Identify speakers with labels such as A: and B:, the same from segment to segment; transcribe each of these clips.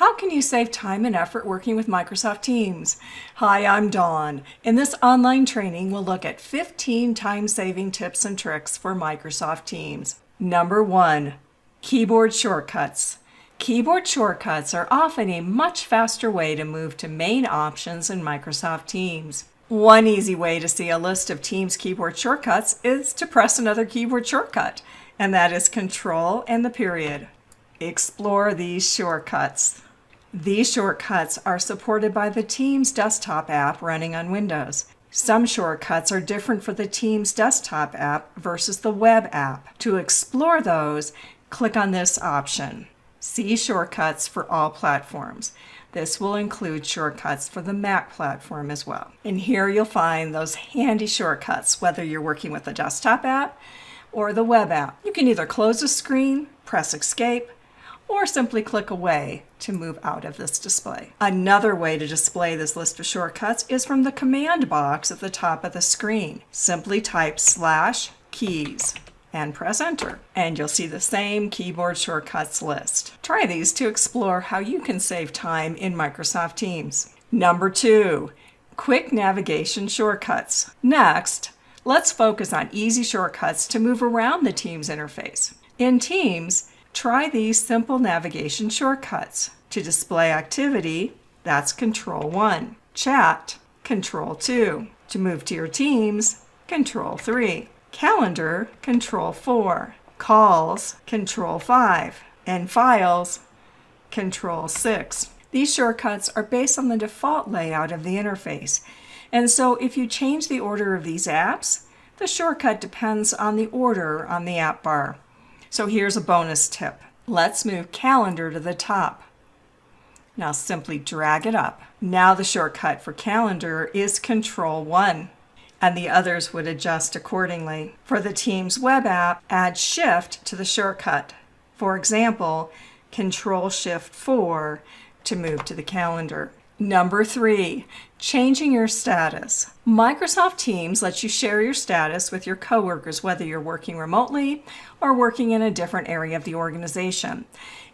A: How can you save time and effort working with Microsoft Teams? Hi, I'm Dawn. In this online training, we'll look at 15 time-saving tips and tricks for Microsoft Teams. Number 1, keyboard shortcuts. Keyboard shortcuts are often a much faster way to move to main options in Microsoft Teams. One easy way to see a list of Teams keyboard shortcuts is to press another keyboard shortcut, and that is Control and the period. Explore these shortcuts. These shortcuts are supported by the Teams desktop app running on Windows. Some shortcuts are different for the Teams desktop app versus the web app. To explore those, click on this option. See shortcuts for all platforms. This will include shortcuts for the Mac platform as well. And here you'll find those handy shortcuts, whether you're working with the desktop app or the web app. You can either close the screen, press Escape, or simply click away to move out of this display. Another way to display this list of shortcuts is from the command box at the top of the screen. Simply type /keys and press enter, and you'll see the same keyboard shortcuts list. Try these to explore how you can save time in Microsoft Teams. Number 2, quick navigation shortcuts. Next, let's focus on easy shortcuts to move around the Teams interface. In Teams, try these simple navigation shortcuts. To display activity, that's Control 1. Chat, Control 2. To move to your Teams, Control 3. Calendar, Control 4. Calls, Control 5. And Files, Control 6. These shortcuts are based on the default layout of the interface. And so if you change the order of these apps, the shortcut depends on the order on the app bar. So here's a bonus tip. Let's move Calendar to the top. Now simply drag it up. Now the shortcut for Calendar is Control 1, and the others would adjust accordingly. For the Teams web app, add Shift to the shortcut. For example, Control-Shift-4 to move to the calendar. Number 3, changing your status. Microsoft Teams lets you share your status with your coworkers, whether you're working remotely or working in a different area of the organization.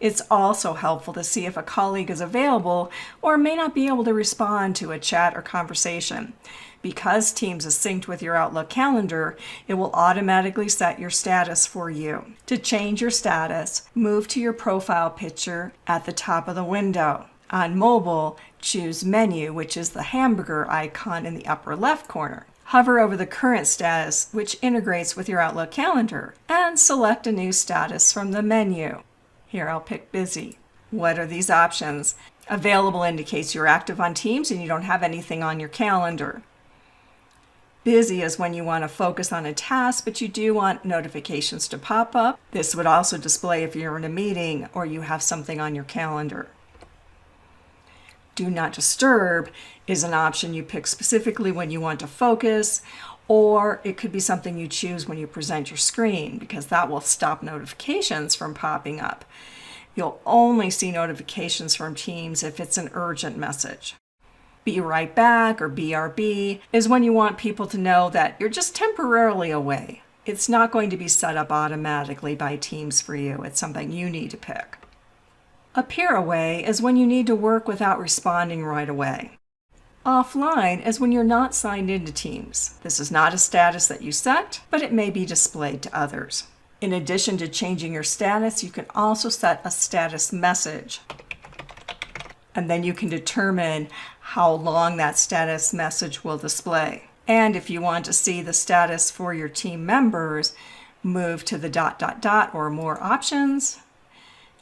A: It's also helpful to see if a colleague is available or may not be able to respond to a chat or conversation. Because Teams is synced with your Outlook calendar, it will automatically set your status for you. To change your status, move to your profile picture at the top of the window. On mobile, choose Menu, which is the hamburger icon in the upper left corner. Hover over the current status, which integrates with your Outlook calendar, and select a new status from the menu. Here I'll pick Busy. What are these options? Available indicates you're active on Teams and you don't have anything on your calendar. Busy is when you want to focus on a task, but you do want notifications to pop up. This would also display if you're in a meeting or you have something on your calendar. Do Not Disturb is an option you pick specifically when you want to focus, or it could be something you choose when you present your screen, because that will stop notifications from popping up. You'll only see notifications from Teams if it's an urgent message. Be Right Back, or BRB, is when you want people to know that you're just temporarily away. It's not going to be set up automatically by Teams for you. It's something you need to pick. Appear Away is when you need to work without responding right away. Offline is when you're not signed into Teams. This is not a status that you set, but it may be displayed to others. In addition to changing your status, you can also set a status message. And then you can determine how long that status message will display. And if you want to see the status for your team members, move to the ... or More Options.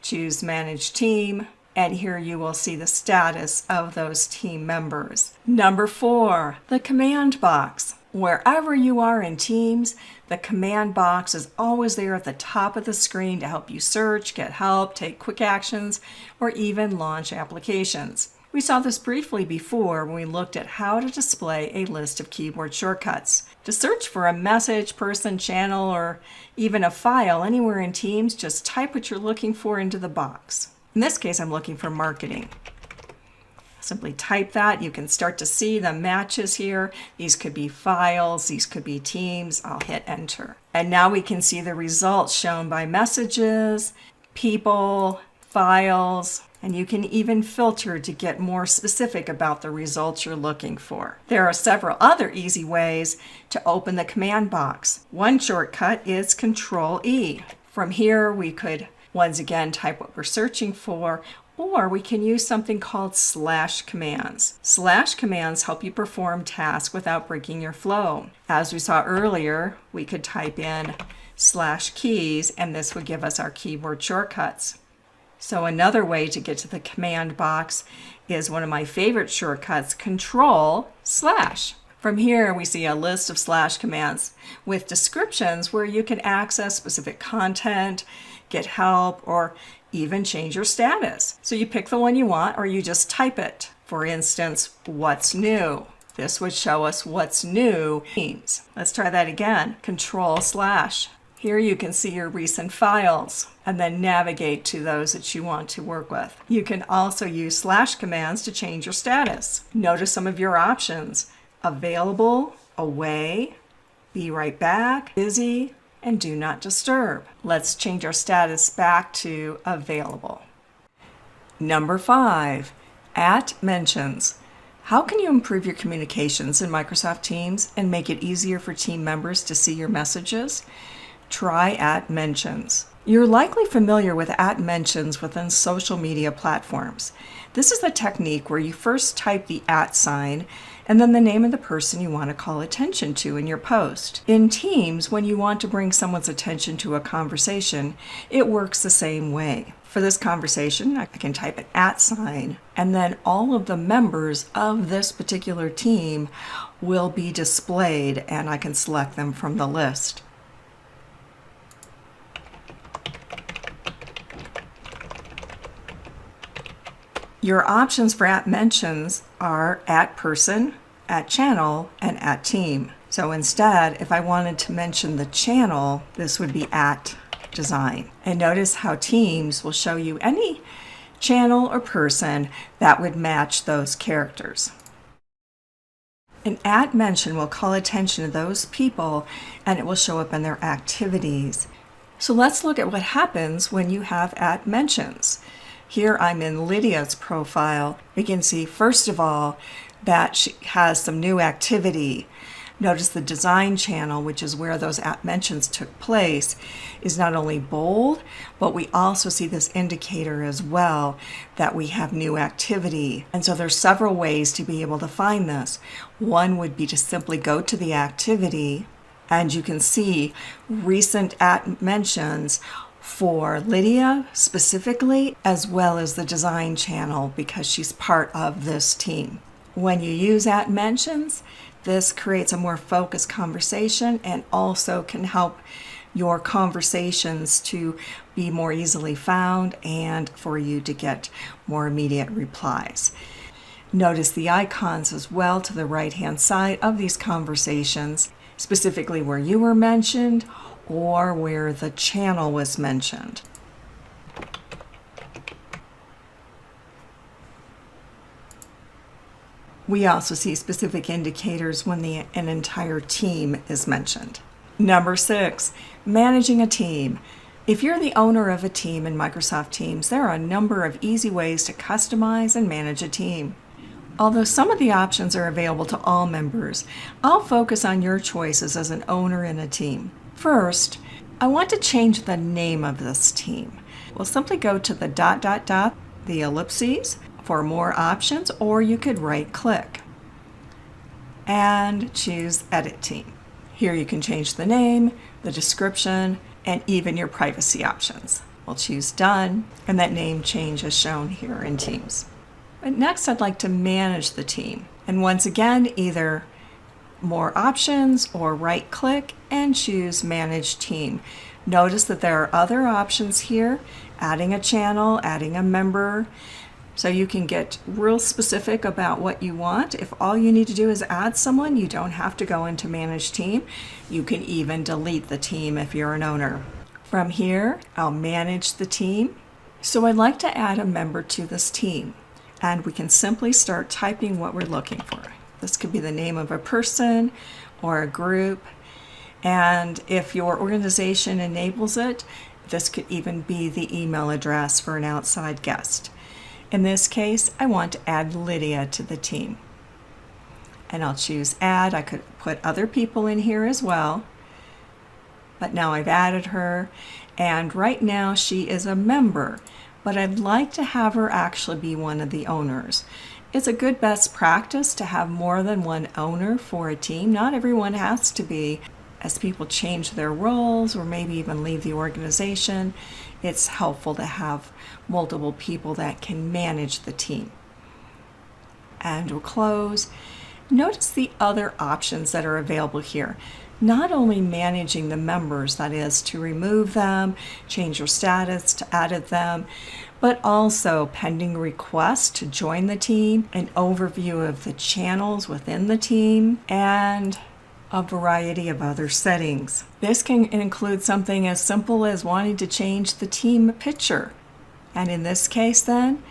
A: Choose Manage Team, and here you will see the status of those team members. Number 4, the command box. Wherever you are in Teams, the command box is always there at the top of the screen to help you search, get help, take quick actions, or even launch applications. We saw this briefly before when we looked at how to display a list of keyboard shortcuts. To search for a message, person, channel, or even a file anywhere in Teams, just type what you're looking for into the box. In this case, I'm looking for marketing. Simply type that. You can start to see the matches here. These could be files, these could be Teams. I'll hit enter. And now we can see the results shown by messages, people, files, And you can even filter to get more specific about the results you're looking for. There are several other easy ways to open the command box. One shortcut is Control E. From here, we could once again type what we're searching for, or we can use something called slash commands. Slash commands help you perform tasks without breaking your flow. As we saw earlier, we could type in slash keys, and this would give us our keyboard shortcuts. So another way to get to the command box is one of my favorite shortcuts, Control slash. From here, we see a list of slash commands with descriptions where you can access specific content, get help, or even change your status. So you pick the one you want, or you just type it. For instance, what's new? This would show us what's new means. Let's try that again. Control slash. Here you can see your recent files and then navigate to those that you want to work with. You can also use slash commands to change your status. Notice some of your options: available, away, be right back, busy, and do not disturb. Let's change our status back to available. Number 5, @mentions. How can you improve your communications in Microsoft Teams and make it easier for team members to see your messages? Try @mentions. You're likely familiar with @mentions within social media platforms. This is the technique where you first type the @ and then the name of the person you want to call attention to in your post. In Teams, when you want to bring someone's attention to a conversation, it works the same way. For this conversation, I can type an @ and then all of the members of this particular team will be displayed, and I can select them from the list. Your options for @mentions are @person, @channel, and @team. So instead, if I wanted to mention the channel, this would be @design. And notice how Teams will show you any channel or person that would match those characters. An @mention will call attention to those people, and it will show up in their activities. So let's look at what happens when you have @mentions. Here I'm in Lydia's profile. We can see, first of all, that she has some new activity. Notice the design channel, which is where those @mentions took place, is not only bold, but we also see this indicator as well that we have new activity. And so there's several ways to be able to find this. One would be to simply go to the activity, and you can see recent @mentions for Lydia specifically, as well as the design channel, because she's part of this team. When you use @mentions, this creates a more focused conversation and also can help your conversations to be more easily found and for you to get more immediate replies. Notice the icons as well to the right-hand side of these conversations, specifically where you were mentioned or where the channel was mentioned. We also see specific indicators when an entire team is mentioned. Number 6, managing a team. If you're the owner of a team in Microsoft Teams, there are a number of easy ways to customize and manage a team. Although some of the options are available to all members, I'll focus on your choices as an owner in a team. First, I want to change the name of this team. We'll simply go to the ... the ellipses for more options, or you could right-click and choose Edit Team. Here you can change the name, the description, and even your privacy options. We'll choose Done, and that name change is shown here in Teams. But next, I'd like to manage the team. And once again, either more options or right-click and choose Manage Team. Notice that there are other options here, adding a channel, adding a member, so you can get real specific about what you want. If all you need to do is add someone, you don't have to go into Manage Team. You can even delete the team if you're an owner. From here, I'll manage the team. So I'd like to add a member to this team, and we can simply start typing what we're looking for. This could be the name of a person or a group, and if your organization enables it, this could even be the email address for an outside guest. In this case, I want to add Lydia to the team. And I'll choose add. I could put other people in here as well, but now I've added her, and right now she is a member, but I'd like to have her actually be one of the owners. It's a good best practice to have more than one owner for a team. Not everyone has to be. As people change their roles or maybe even leave the organization, it's helpful to have multiple people that can manage the team. And we'll close. Notice the other options that are available here. Not only managing the members, that is to remove them, change your status to edit them, but also pending requests to join the team, an overview of the channels within the team, and a variety of other settings. This can include something as simple as wanting to change the team picture. And in this case then,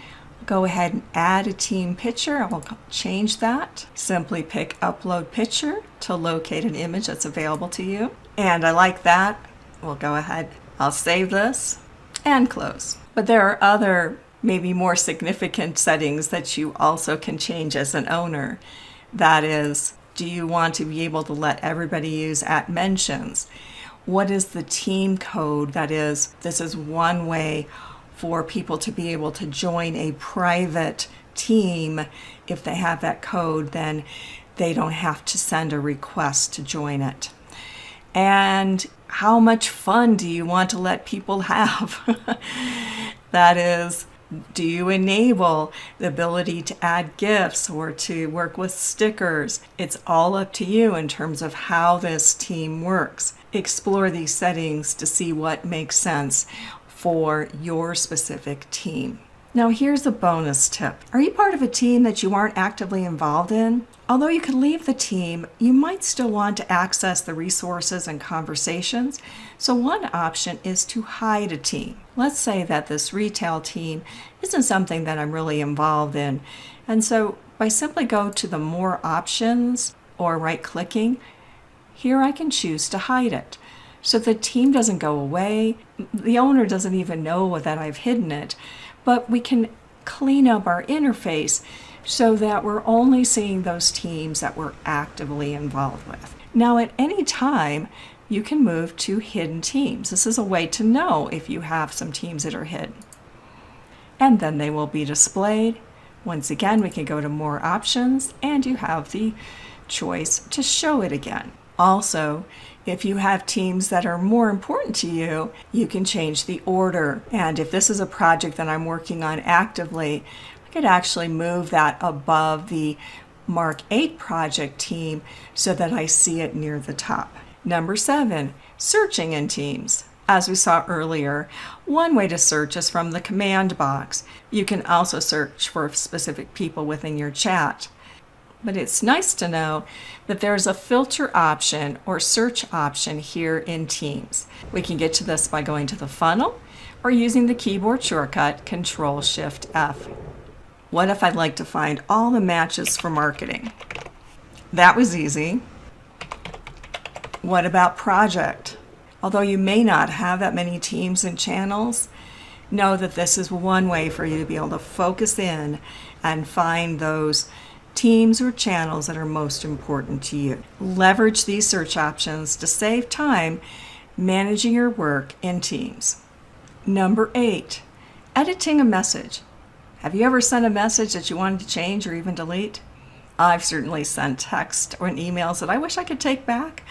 A: go ahead and add a team picture. I will change that. Simply pick upload picture to locate an image that's available to you. And I like that. We'll go ahead. I'll save this and close. But there are other, maybe more significant settings that you also can change as an owner. That is, do you want to be able to let everybody use @mentions? What is the team code? That is, this is one way for people to be able to join a private team. If they have that code, then they don't have to send a request to join it. And how much fun do you want to let people have? That is, do you enable the ability to add GIFs or to work with stickers? It's all up to you in terms of how this team works. Explore these settings to see what makes sense for your specific team. Now here's a bonus tip. Are you part of a team that you aren't actively involved in? Although you could leave the team, you might still want to access the resources and conversations. So one option is to hide a team. Let's say that this retail team isn't something that I'm really involved in. And so by simply go to the more options or right-clicking, here I can choose to hide it. So the team doesn't go away. The owner doesn't even know that I've hidden it. But we can clean up our interface so that we're only seeing those teams that we're actively involved with. Now at any time, you can move to hidden teams. This is a way to know if you have some teams that are hidden. And then they will be displayed. Once again, we can go to more options and you have the choice to show it again. Also, if you have teams that are more important to you, you can change the order. And if this is a project that I'm working on actively, I could actually move that above the Mark 8 project team so that I see it near the top. Number 7, searching in teams. As we saw earlier, one way to search is from the command box. You can also search for specific people within your chat. But it's nice to know that there's a filter option or search option here in Teams. We can get to this by going to the funnel or using the keyboard shortcut Control-Shift-F. What if I'd like to find all the matches for marketing? That was easy. What about project? Although you may not have that many teams and channels, know that this is one way for you to be able to focus in and find those teams or channels that are most important to you. Leverage these search options to save time managing your work in Teams. Number 8, editing a message. Have you ever sent a message that you wanted to change or even delete? I've certainly sent text or emails that I wish I could take back,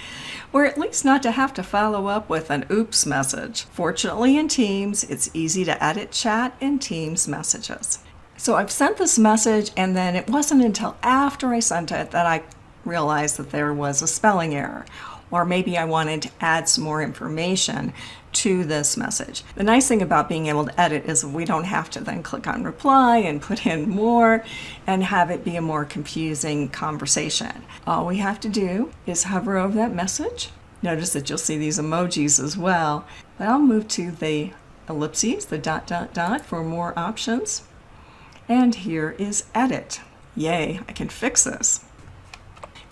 A: or at least not to have to follow up with an oops message. Fortunately in Teams, it's easy to edit chat in Teams messages. So I've sent this message, and then it wasn't until after I sent it that I realized that there was a spelling error, or maybe I wanted to add some more information to this message. The nice thing about being able to edit is we don't have to then click on reply and put in more and have it be a more confusing conversation. All we have to do is hover over that message. Notice that you'll see these emojis as well. But I'll move to the ellipses, the dot, dot, dot for more options. And here is edit. Yay, I can fix this.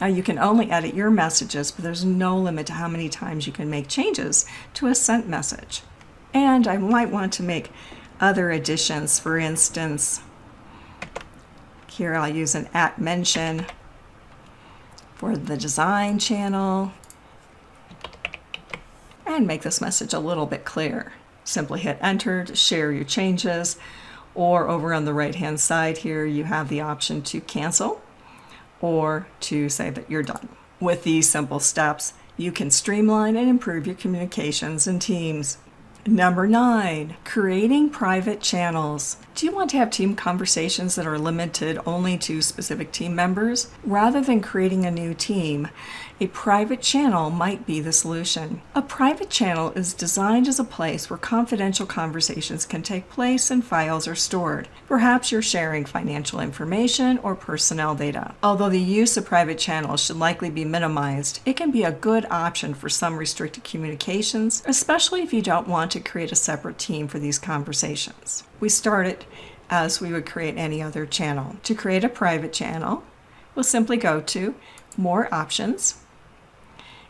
A: Now you can only edit your messages, but there's no limit to how many times you can make changes to a sent message. And I might want to make other additions. For instance, Here I'll use an @mention for the design channel and make this message a little bit clearer. Simply hit enter to share your changes, or over on the right hand side here you have the option to cancel or to say that you're done. With these simple steps, you can streamline and improve your communications in teams. Number 9, creating private channels. Do you want to have team conversations that are limited only to specific team members? Rather than creating a new team, a private channel might be the solution. A private channel is designed as a place where confidential conversations can take place and files are stored. Perhaps you're sharing financial information or personnel data. Although the use of private channels should likely be minimized, it can be a good option for some restricted communications, especially if you don't want to create a separate team for these conversations. We start it as we would create any other channel. To create a private channel, we'll simply go to More Options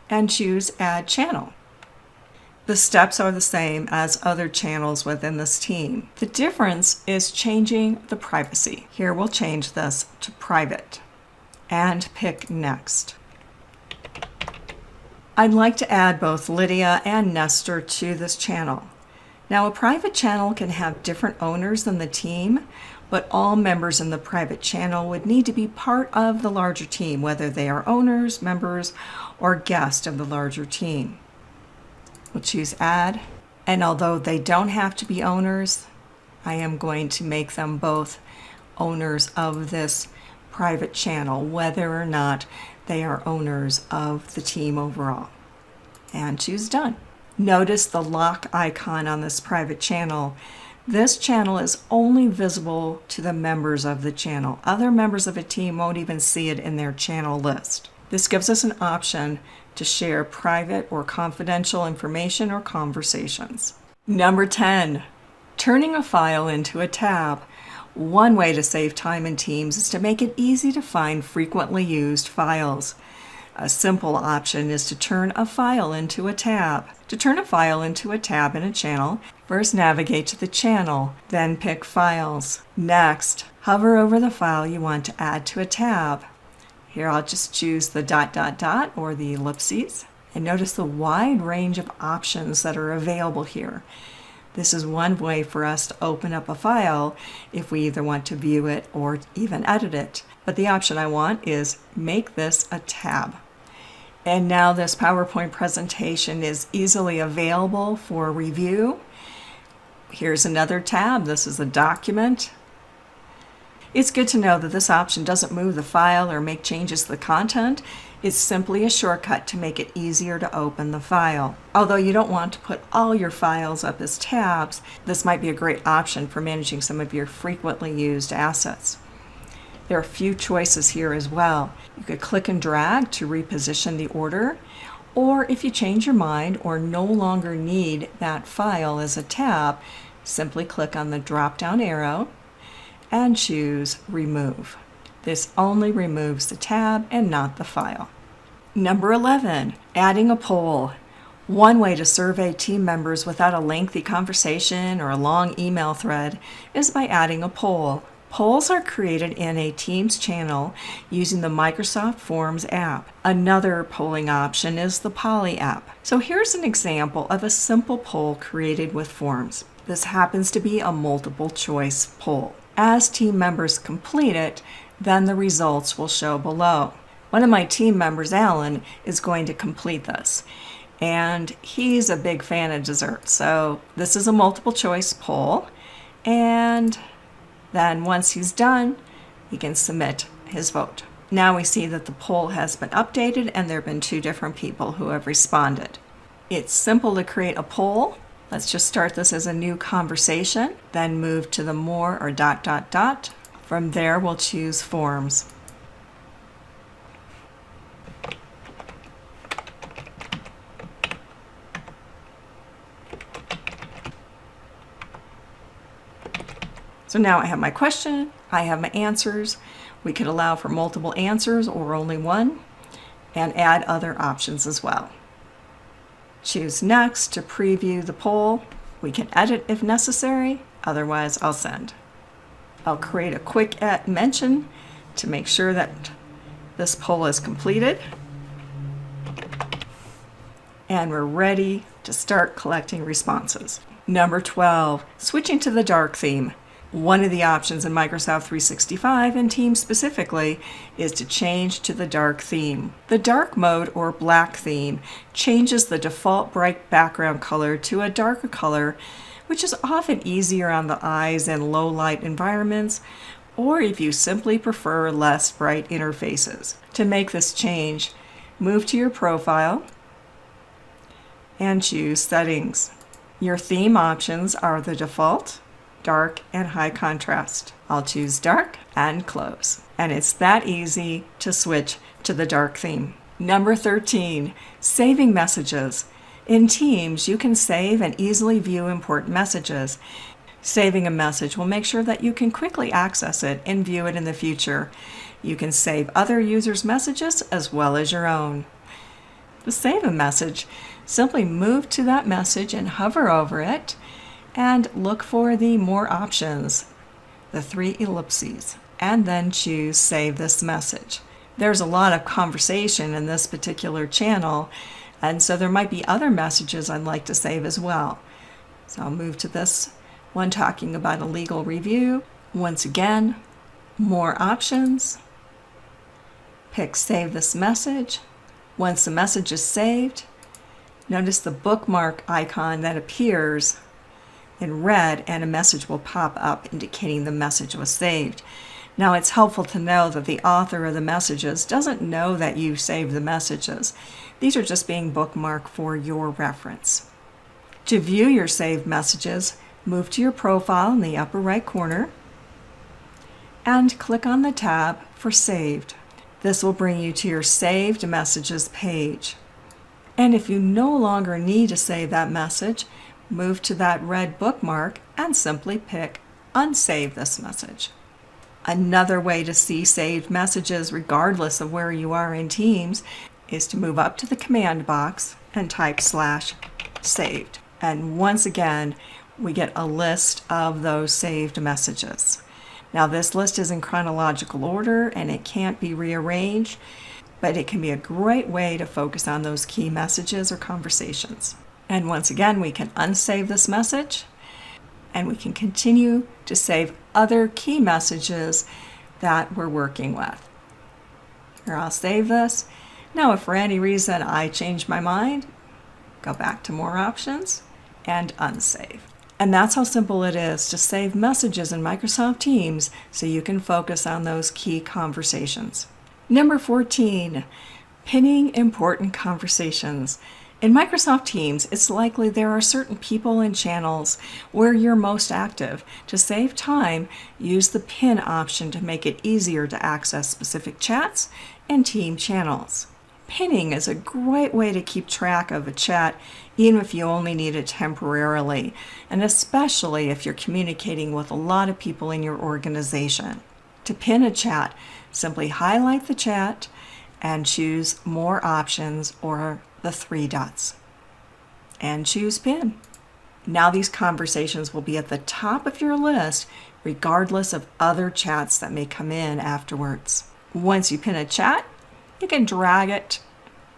A: and choose Add Channel. The steps are the same as other channels within this team. The difference is changing the privacy. Here we'll change this to private and pick Next. I'd like to add both Lydia and Nestor to this channel. Now, a private channel can have different owners than the team, but all members in the private channel would need to be part of the larger team, whether they are owners, members, or guests of the larger team. We'll choose Add, and although they don't have to be owners, I am going to make them both owners of this private channel, whether or not they are owners of the team overall. And choose Done. Notice the lock icon on this private channel. This channel is only visible to the members of the channel. Other members of a team won't even see it in their channel list. This gives us an option to share private or confidential information or conversations. Number 10, turning a file into a tab. One way to save time in Teams is to make it easy to find frequently used files. A simple option is to turn a file into a tab. To turn a file into a tab in a channel, first navigate to the channel, then pick Files. Next, hover over the file you want to add to a tab. Here I'll just choose the ... or the ellipses, and notice the wide range of options that are available here. This is one way for us to open up a file if we either want to view it or even edit it. But the option I want is make this a tab. And now this PowerPoint presentation is easily available for review. Here's another tab. This is a document. It's good to know that this option doesn't move the file or make changes to the content. It's simply a shortcut to make it easier to open the file. Although you don't want to put all your files up as tabs, this might be a great option for managing some of your frequently used assets. There are a few choices here as well. You could click and drag to reposition the order, or if you change your mind or no longer need that file as a tab, simply click on the drop-down arrow and choose Remove. This only removes the tab and not the file. Number 11, adding a poll. One way to survey team members without a lengthy conversation or a long email thread is by adding a poll. Polls are created in a Teams channel using the Microsoft Forms app. Another polling option is the Poly app. So here's an example of a simple poll created with Forms. This happens to be a multiple choice poll. As team members complete it, then the results will show below. One of my team members, Alan, is going to complete this, and he's a big fan of dessert. So this is a multiple choice poll, and then once he's done, he can submit his vote. Now we see that the poll has been updated and there have been 2 different people who have responded. It's simple to create a poll. Let's just start this as a new conversation, then move to the More or ... From there, we'll choose Forms. So now I have my question, I have my answers. We could allow for multiple answers or only one, and add other options as well. Choose Next to preview the poll. We can edit if necessary, otherwise I'll send. I'll create a quick mention to make sure that this poll is completed. And we're ready to start collecting responses. Number 12, switching to the dark theme. One of the options in Microsoft 365 and Teams specifically is to change to the dark theme. The dark mode or black theme changes the default bright background color to a darker color, which is often easier on the eyes in low light environments, or if you simply prefer less bright interfaces. To make this change, move to your profile and choose Settings. Your theme options are the default, dark, and high contrast. I'll choose dark and close. And it's that easy to switch to the dark theme. Number 13, saving messages. In Teams, you can save and easily view important messages. Saving a message will make sure that you can quickly access it and view it in the future. You can save other users' messages as well as your own. To save a message, simply move to that message and hover over it and look for the More Options, the 3 ellipses, and then choose Save This Message. There's a lot of conversation in this particular channel, and so there might be other messages I'd like to save as well. So I'll move to this one talking about a legal review. Once again, More Options, pick Save This Message. Once the message is saved, notice the bookmark icon that appears in red and a message will pop up indicating the message was saved. Now it's helpful to know that the author of the messages doesn't know that you saved the messages. These are just being bookmarked for your reference. To view your saved messages, move to your profile in the upper right corner and click on the tab for Saved. This will bring you to your Saved Messages page. And if you no longer need to save that message, move to that red bookmark and simply pick Unsave This Message. Another way to see saved messages regardless of where you are in Teams is to move up to the command box and type /saved. And once again, we get a list of those saved messages. Now this list is in chronological order and it can't be rearranged, but it can be a great way to focus on those key messages or conversations. And once again, we can unsave this message and we can continue to save other key messages that we're working with. Here, I'll save this. Now, if for any reason I change my mind, go back to More Options and unsave. And that's how simple it is to save messages in Microsoft Teams so you can focus on those key conversations. Number 14, pinning important conversations. In Microsoft Teams, it's likely there are certain people and channels where you're most active. To save time, use the pin option to make it easier to access specific chats and team channels. Pinning is a great way to keep track of a chat, even if you only need it temporarily, and especially if you're communicating with a lot of people in your organization. To pin a chat, simply highlight the chat and choose More Options or the 3 dots and choose Pin. Now these conversations will be at the top of your list regardless of other chats that may come in afterwards. Once you pin a chat, you can drag it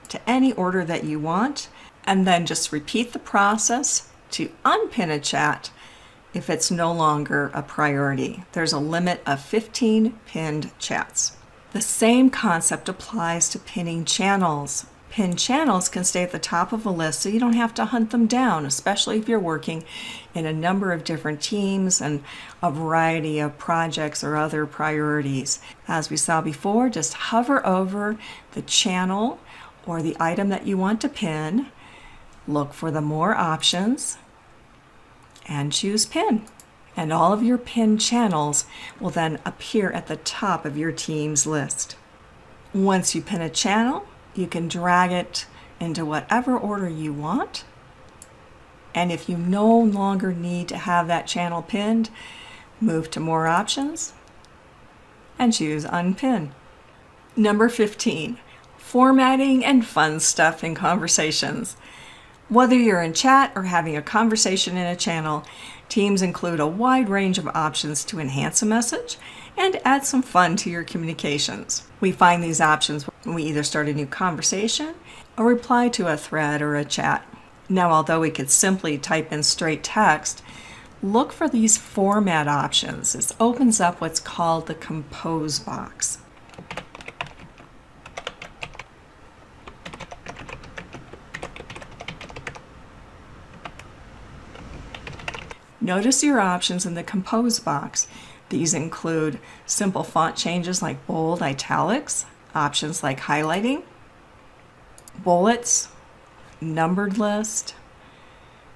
A: to any order that you want and then just repeat the process to unpin a chat if it's no longer a priority. There's a limit of 15 pinned chats. The same concept applies to pinning channels. Pinned channels can stay at the top of a list so you don't have to hunt them down, especially if you're working in a number of different teams and a variety of projects or other priorities. As we saw before, just hover over the channel or the item that you want to pin, look for the More Options, and choose Pin. And all of your pinned channels will then appear at the top of your team's list. Once you pin a channel, you can drag it into whatever order you want. And if you no longer need to have that channel pinned, move to More Options and choose Unpin. Number 15, formatting and fun stuff in conversations. Whether you're in chat or having a conversation in a channel, Teams include a wide range of options to enhance a message and add some fun to your communications. We find these options when we either start a new conversation or reply to a thread or a chat. Now, although we could simply type in straight text, look for these format options. This opens up what's called the Compose box. Notice your options in the Compose box. These include simple font changes like bold, italics, options like highlighting, bullets, numbered list,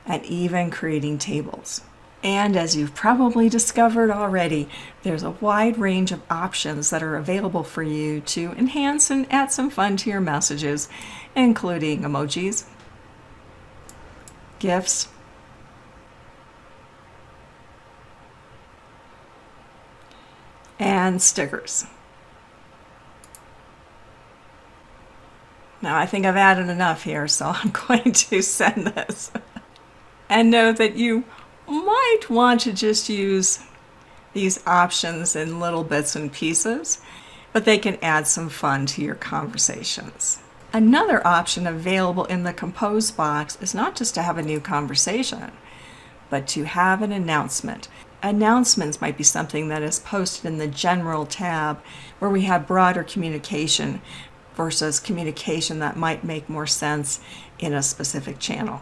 A: and even creating tables. And as you've probably discovered already, there's a wide range of options that are available for you to enhance and add some fun to your messages, including emojis, GIFs, and stickers. Now I think I've added enough here, so I'm going to send this. And know that you might want to just use these options in little bits and pieces, but they can add some fun to your conversations. Another option available in the Compose box is not just to have a new conversation, but to have an announcement. Announcements might be something that is posted in the General tab, where we have broader communication versus communication that might make more sense in a specific channel.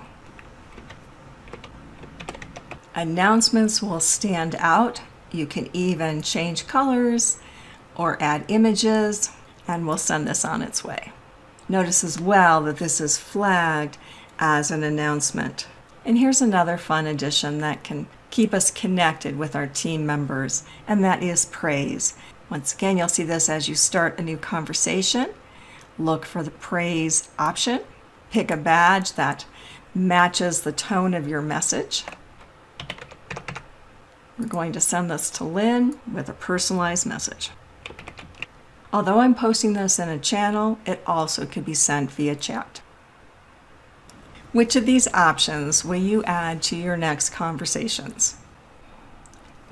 A: Announcements will stand out. You can even change colors or add images, and we'll send this on its way. Notice as well that this is flagged as an announcement. And here's another fun addition that can keep us connected with our team members, and that is praise. Once again, you'll see this as you start a new conversation. Look for the praise option. Pick a badge that matches the tone of your message. We're going to send this to Lynn with a personalized message. Although I'm posting this in a channel, it also could be sent via chat. Which of these options will you add to your next conversations?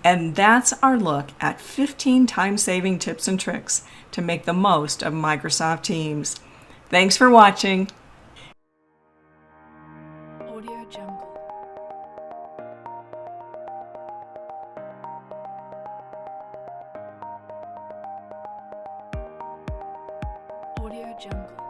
A: And that's our look at 15 time-saving tips and tricks to make the most of Microsoft Teams. Thanks for watching.
B: Audio Jungle. Audio Jungle.